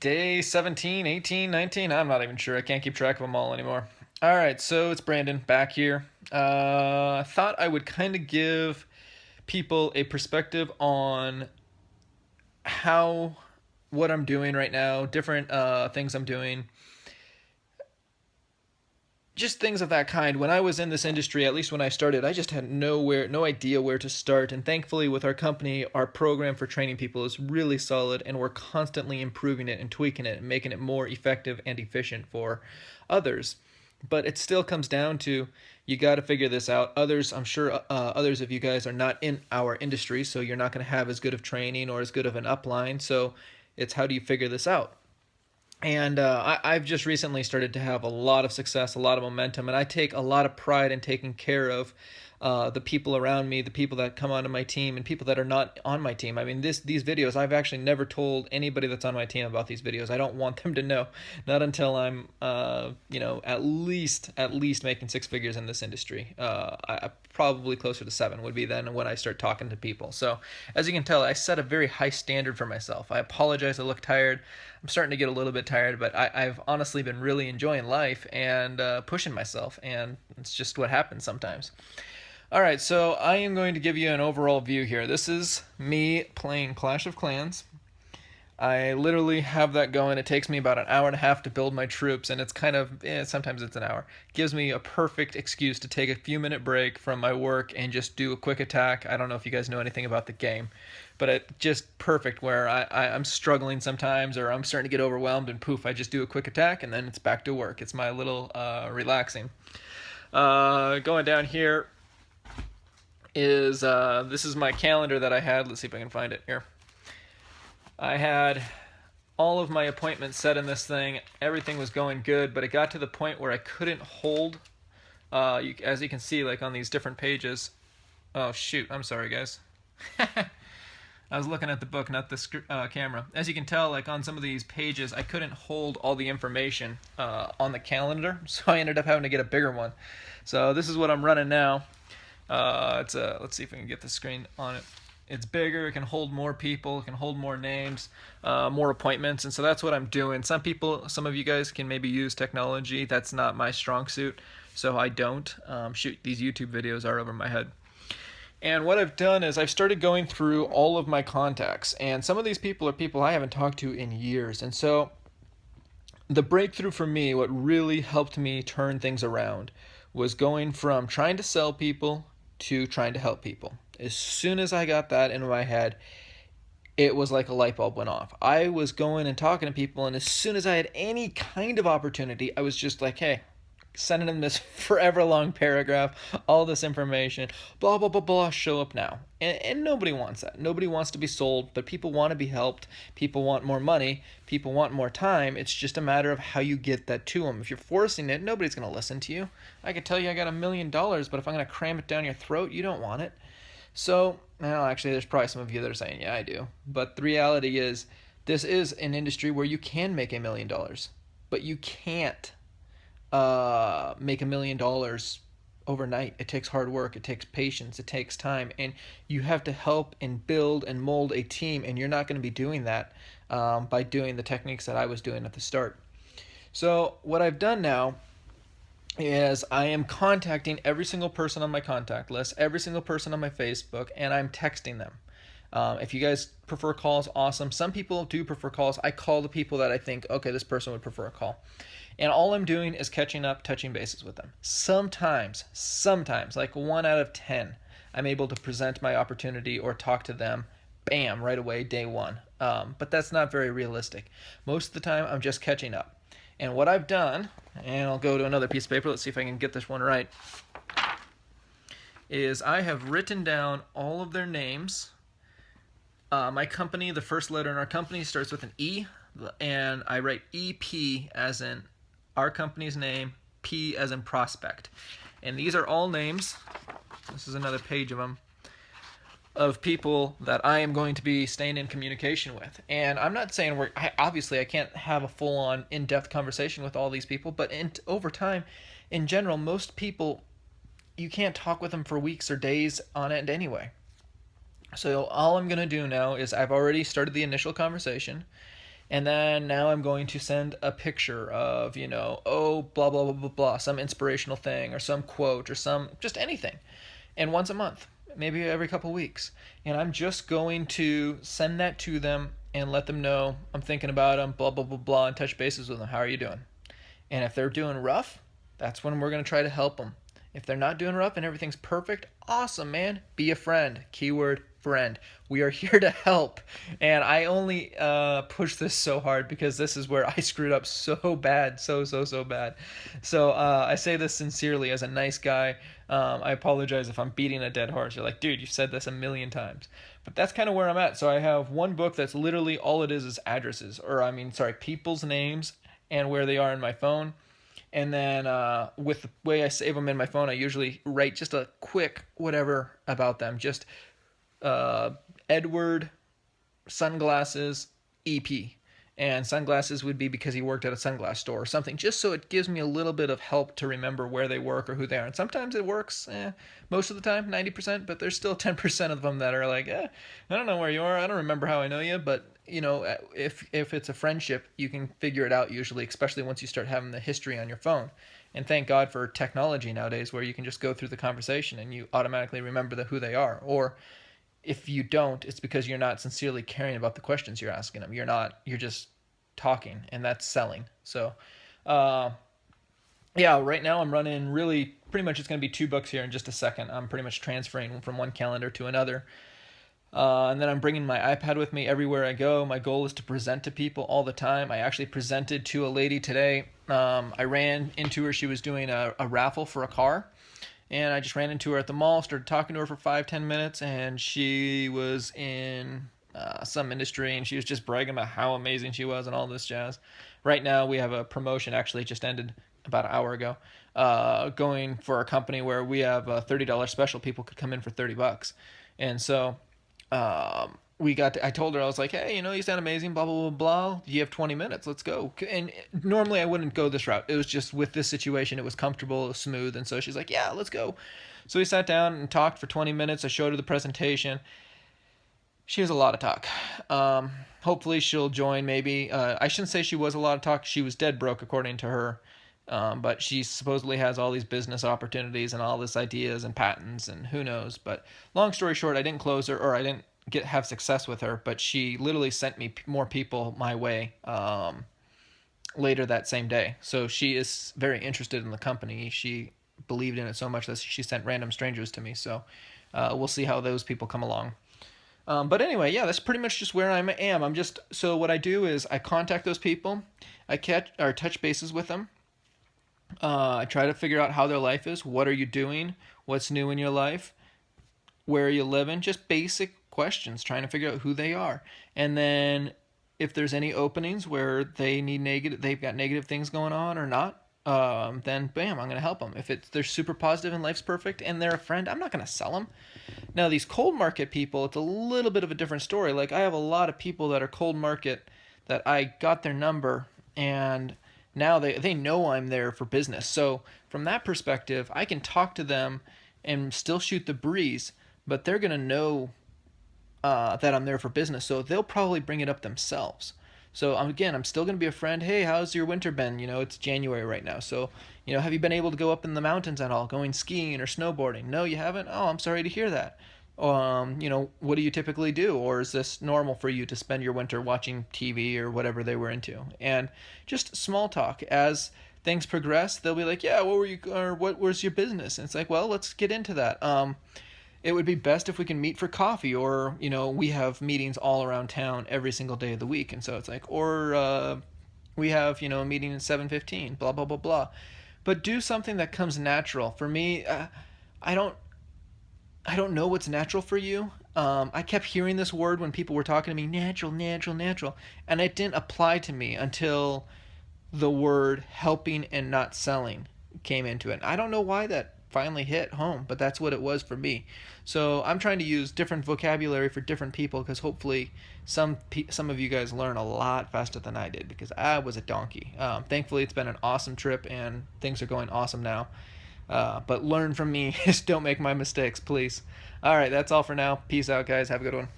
Day 17, 18, 19. I'm not even sure. I can't keep track of them all anymore. All right, so it's Brandon back here. I thought I would kind of give people a perspective on how what I'm doing right now, different things I'm doing, just things of that kind. When I was in this industry, at least when I started, I just had no idea where to start. And thankfully, with our company, our program for training people is really solid, and we're constantly improving it and tweaking it and making it more effective and efficient for others. But it still comes down to you got to figure this out. Others, I'm sure, others of you guys are not in our industry, so you're not going to have as good of training or as good of an upline. So it's how do you figure this out? And I've just recently started to have a lot of success, a lot of momentum, and I take a lot of pride in taking care of the people around me, the people that come onto my team, and people that are not on my team. I mean, these videos, I've actually never told anybody that's on my team about these videos. I don't want them to know, not until I'm, at least making six figures in this industry. Probably closer to seven would be then when I start talking to people. So as you can tell, I set a very high standard for myself. I apologize. I look tired. I'm starting to get a little bit tired, but I've honestly been really enjoying life and pushing myself, and it's just what happens sometimes. All right, so I am going to give you an overall view here. This is me playing Clash of Clans. I literally have that going. It takes me about an hour and a half to build my troops, and it's kind of, sometimes it's an hour. It gives me a perfect excuse to take a few minute break from my work and just do a quick attack. I don't know if you guys know anything about the game, but it's just perfect where I'm struggling sometimes or I'm starting to get overwhelmed, and poof, I just do a quick attack, and then it's back to work. It's my little relaxing. Going down here is, this is my calendar that I had. Let's see if I can find it here. I had all of my appointments set in this thing. Everything was going good, but it got to the point where I couldn't hold, as you can see, like on these different pages. Oh, shoot. I'm sorry, guys. I was looking at the book, not the camera. As you can tell, like on some of these pages, I couldn't hold all the information on the calendar, so I ended up having to get a bigger one. So this is what I'm running now. Let's see if we can get the screen on it. It's bigger, it can hold more people, it can hold more names, more appointments, and so that's what I'm doing. Some of you guys can maybe use technology. That's not my strong suit, so I don't. Shoot, these YouTube videos are over my head. And what I've done is I've started going through all of my contacts, and some of these people are people I haven't talked to in years. And so the breakthrough for me, what really helped me turn things around, was going from trying to sell people to trying to help people. As soon as I got that in my head, it was like a light bulb went off. I was going and talking to people, and as soon as I had any kind of opportunity, I was just like, hey, sending them this forever long paragraph, all this information, blah, blah, blah, blah, show up now. And nobody wants that. Nobody wants to be sold, but people want to be helped. People want more money. People want more time. It's just a matter of how you get that to them. If you're forcing it, nobody's going to listen to you. I could tell you I got $1 million, but if I'm going to cram it down your throat, you don't want it. So, well, actually, there's probably some of you that are saying, yeah, I do. But the reality is, this is an industry where you can make $1 million, but you can't make $1 million overnight. It takes hard work, it takes patience, it takes time, and you have to help and build and mold a team, and you're not going to be doing that by doing the techniques that I was doing at the start. So what I've done now is I am contacting every single person on my contact list, every single person on my Facebook, and I'm texting them. If you guys prefer calls, awesome. Some people do prefer calls. I call the people that I think, okay, this person would prefer a call. And all I'm doing is catching up, touching bases with them. Sometimes, like 1 out of 10, I'm able to present my opportunity or talk to them, bam, right away, day one. But that's not very realistic. Most of the time, I'm just catching up. And what I've done, and I'll go to another piece of paper, let's see if I can get this one right, is I have written down all of their names. My company, the first letter in our company starts with an E, and I write EP as in our company's name, P as in prospect. And these are all names, this is another page of them, of people that I am going to be staying in communication with. And I'm not saying obviously I can't have a full-on in-depth conversation with all these people, but over time, in general, most people, you can't talk with them for weeks or days on end anyway. So all I'm going to do now is I've already started the initial conversation, And then now I'm going to send a picture of, oh, blah, blah, blah, blah, blah, some inspirational thing or some quote or some, just anything. And once a month, maybe every couple weeks. And I'm just going to send that to them and let them know I'm thinking about them, blah, blah, blah, blah, and touch bases with them. How are you doing? And if they're doing rough, that's when we're going to try to help them. If they're not doing rough and everything's perfect, awesome, man. Be a friend. Keyword friend. We are here to help. And I only push this so hard because this is where I screwed up so bad. So bad. So I say this sincerely as a nice guy. I apologize if I'm beating a dead horse. You're like, dude, you've said this a million times. But that's kind of where I'm at. So I have one book that's literally all it is addresses, or people's names and where they are in my phone. And then with the way I save them in my phone, I usually write just a quick whatever about them. Just Edward Sunglasses EP. And sunglasses would be because he worked at a sunglass store or something, just so it gives me a little bit of help to remember where they work or who they are. And sometimes it works, most of the time, 90%, but there's still 10% of them that are like, I don't know where you are. I don't remember how I know you, but if it's a friendship, you can figure it out usually, especially once you start having the history on your phone. And thank God for technology nowadays where you can just go through the conversation and you automatically remember who they are. Or if you don't, it's because you're not sincerely caring about the questions you're asking them. You're just talking, and that's selling. So, yeah, right now I'm running really pretty much it's going to be 2 books here in just a second. I'm pretty much transferring from one calendar to another. And then I'm bringing my iPad with me everywhere I go. My goal is to present to people all the time. I actually presented to a lady today. I ran into her. She was doing a raffle for a car. And I just ran into her at the mall, started talking to her for 5-10 minutes, and she was in some industry, and she was just bragging about how amazing she was and all this jazz. Right now, we have a promotion, actually, it just ended about an hour ago, going for a company where we have a $30 special. People could come in for $30. And so I told her, I was like, hey, you sound amazing, blah, blah, blah, blah. You have 20 minutes. Let's go. And normally I wouldn't go this route. It was just with this situation, it was comfortable, it was smooth. And so she's like, yeah, let's go. So we sat down and talked for 20 minutes. I showed her the presentation. She has a lot of talk. Hopefully she'll join maybe. I shouldn't say she was a lot of talk. She was dead broke according to her. But she supposedly has all these business opportunities and all this ideas and patents and who knows. But long story short, I didn't close her, or I didn't have success with her, but she literally sent me more people my way later that same day. So she is very interested in the company. She believed in it so much that she sent random strangers to me. So we'll see how those people come along. But anyway, yeah, that's pretty much just where I am. So what I do is I contact those people, I touch bases with them. I try to figure out how their life is. What are you doing? What's new in your life? Where are you living? Just basic questions, trying to figure out who they are. And then if there's any openings where they've got negative things going on or not, then bam, I'm going to help them. If they're super positive and life's perfect and they're a friend, I'm not going to sell them. Now, these cold market people, it's a little bit of a different story. Like, I have a lot of people that are cold market that I got their number, and now they know I'm there for business. So from that perspective, I can talk to them and still shoot the breeze, but they're going to know that I'm there for business. So they'll probably bring it up themselves. So I'm still going to be a friend. Hey, how's your winter been? It's January right now. So, have you been able to go up in the mountains at all, going skiing or snowboarding? No, you haven't? Oh, I'm sorry to hear that. What do you typically do? Or is this normal for you to spend your winter watching TV or whatever they were into? And just small talk. As things progress, they'll be like, yeah, what was your business? And it's like, well, let's get into that. It would be best if we can meet for coffee, or, we have meetings all around town every single day of the week. And so it's like, or we have, a meeting at 7:15, blah, blah, blah, blah. But do something that comes natural. For me, I don't know what's natural for you. I kept hearing this word when people were talking to me, natural, natural, natural. And it didn't apply to me until the word helping and not selling came into it. I don't know why that finally hit home, but that's what it was for me. So I'm trying to use different vocabulary for different people, because hopefully some of you guys learn a lot faster than I did, because I was a donkey. Thankfully, it's been an awesome trip and things are going awesome now. But learn from me. Just don't make my mistakes, please. All right, that's all for now. Peace out, guys. Have a good one.